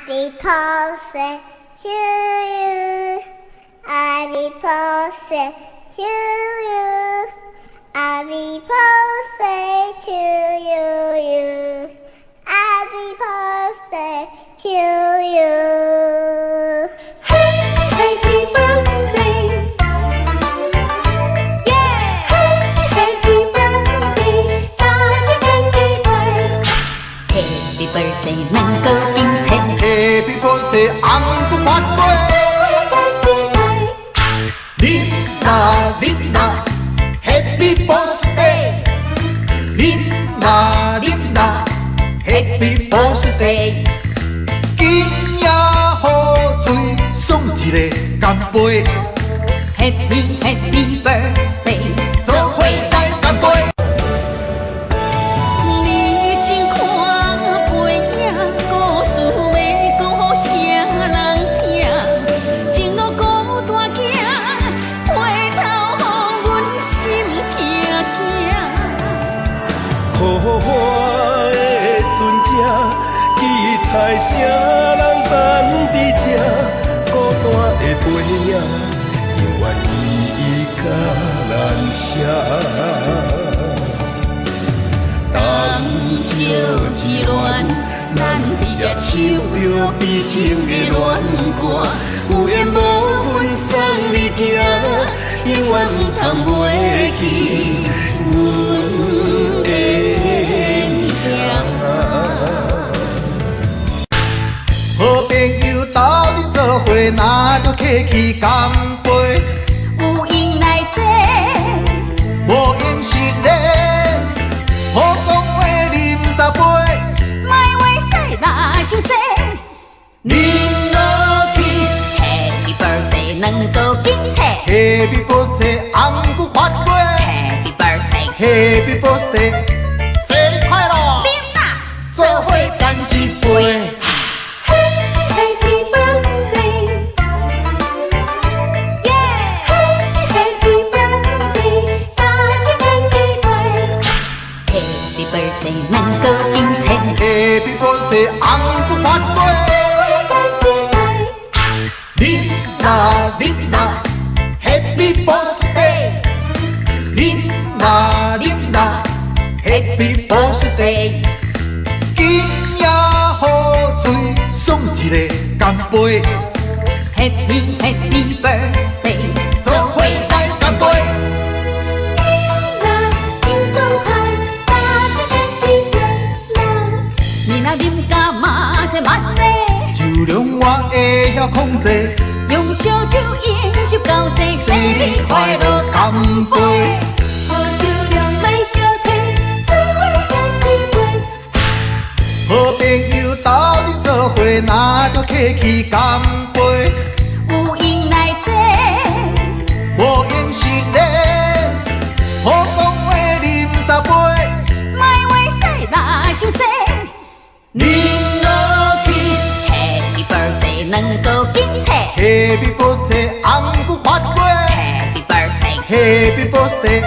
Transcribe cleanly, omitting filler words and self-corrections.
Happy birthday to you. Happy birthday to you. Happy birthday to you. Happy birthday to you. Happy birthday. Yeah. Happy birthday， 大家一起玩。Happy birthday， 能够迎接。Happy birthday， 红菇发杯。你呐 ，Happy birthday。你呐 ，Happy birthday。今夜好水，送一个干杯。Happy birthday， 做伙来干杯。你请看背影，故事要讲啥人听？情路孤单行，回头予阮心惊惊。可我的船只，期待啥人等伫这？孤单的背影，永远依依甲咱写。当笑一恋，咱伫这唱着悲情的恋歌，有缘无分送你行，永远毋通袂记阮的名。好朋友斗阵做伙，若着客气干杯。有闲来坐，无闲是礼，好讲话啉三杯。莫话细若伤济。恁落去 Happy birthday， 能够警察。Happy birthday， 红菇发杯。Happy birthday， Happy birthday， 生日快乐！啉啦！做伙干一杯。Happy birthday， yeah。Happy birthday， 大家一起玩。Happy birthday， 能够迎接。Happy birthday， 红菇发杯。你呐 ，Happy birthday。你呐 ，Happy birthday。今夜好水，送一个干杯。Happy birthday， 做伙来干杯。轻松快，大家一起热闹。你若啉甲马西，酒量我会晓控制，用烧酒饮食到这，生日快乐干杯。好酒量莫小体，做伙干一杯。好朋友斗阵做伙，若着客气干杯。有闲来坐，无闲是礼，好讲话啉三杯。莫话细若伤济。恁落去 Happy birthday， 能够警察。Happy birthday， 红菇发杯。Happy birthday， Happy birthday。